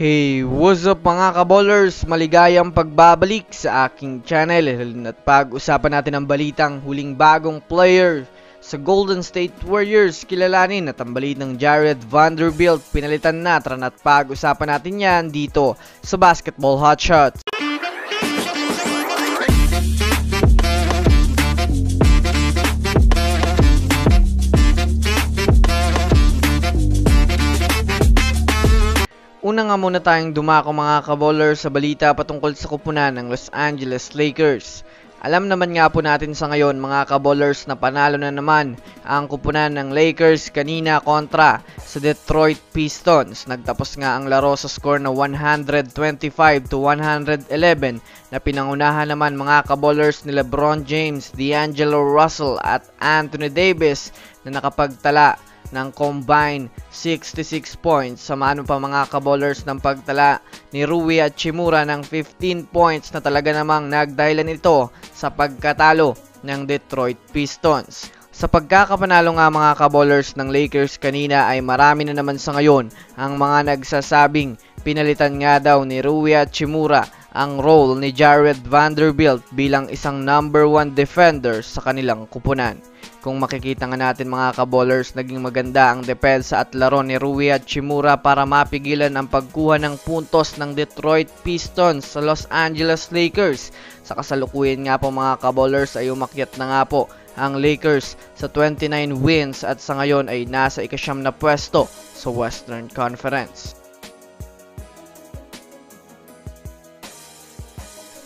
Hey, what's up mga kaballers? Maligayang pagbabalik sa aking channel at pag-usapan natin ang balitang huling bagong player sa Golden State Warriors. Kilalanin at ang balit ng Jarred Vanderbilt. Pinalitan na, tara at pag-usapan natin yan dito sa Basketball Hotshots. Una nga muna tayong dumako mga kaballers sa balita patungkol sa kupunan ng Los Angeles Lakers. Alam naman nga po natin sa ngayon mga kaballers na panalo na naman ang kupunan ng Lakers kanina kontra sa Detroit Pistons. Nagtapos nga ang laro sa score na 125-111 na pinangunahan naman mga kaballers ni LeBron James, D'Angelo Russell at Anthony Davis na nakapagtala ng combined 66 points. Samahan pa mga kaballers ng pagtala ni Rui Hachimura ng 15 points na talaga namang nagdahilan ito sa pagkatalo ng Detroit Pistons. Sa pagkakapanalo nga mga kaballers ng Lakers kanina ay marami na naman sa ngayon ang mga nagsasabing pinalitan nga daw ni Rui Hachimura ang role ni Jarred Vanderbilt bilang isang number 1 defender sa kanilang kupunan. Kung makikita nga natin mga kaballers, naging maganda ang depensa at laro ni Rui Hachimura para mapigilan ang pagkuha ng puntos ng Detroit Pistons sa Los Angeles Lakers. Sa kasalukuyan nga po mga kaballers ay umakyat na nga po ang Lakers sa 29 wins at sa ngayon ay nasa ika-9 na pwesto sa Western Conference.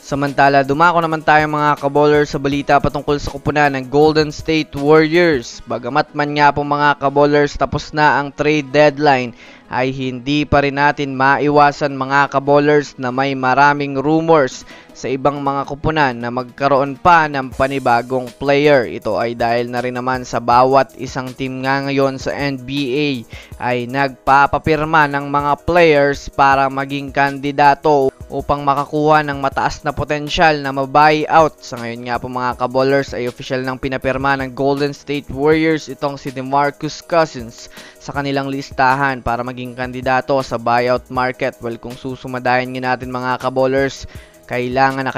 Samantala, dumako naman tayo mga kaballers sa balita patungkol sa kupunan ng Golden State Warriors. Bagamat man nga po mga kaballers tapos na ang trade deadline, ay hindi pa rin natin maiwasan mga kaballers na may maraming rumors sa ibang mga kupunan na magkaroon pa ng panibagong player. Ito ay dahil na rin naman sa bawat isang team nga ngayon sa NBA ay nagpapapirma ng mga players para maging kandidato upang makakuha ng mataas na potensyal na ma-buyout. Sa ngayon nga po mga kaballers ay official nang pinapirma ng Golden State Warriors itong si DeMarcus Cousins sa kanilang listahan para maging kandidato sa buyout market. Well, kung susumadahin nga natin mga kaballers, kailangan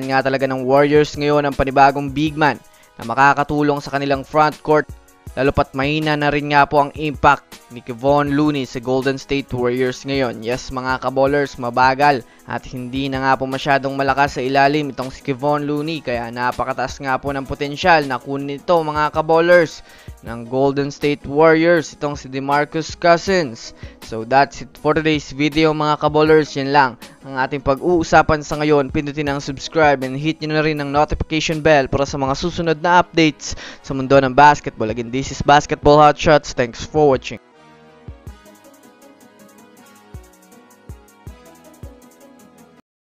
nga talaga ng Warriors ngayon ang panibagong big man na makakatulong sa kanilang front court. Lalo pat mahina na rin nga po ang impact ni Kevon Looney sa Golden State Warriors ngayon. Yes mga kaballers, mabagal at hindi na nga po masyadong malakas sa ilalim itong si Kevon Looney, kaya napakataas nga po ng potensyal na kunin ito mga kaballers ng Golden State Warriors itong si DeMarcus Cousins. So that's it for today's video mga kaballers. Yan lang ang ating pag-uusapan sa ngayon. Pindutin ang subscribe and hit nyo na rin ang notification bell para sa mga susunod na updates sa mundo ng basketball. Again, this is Basketball Hotshots. Thanks for watching.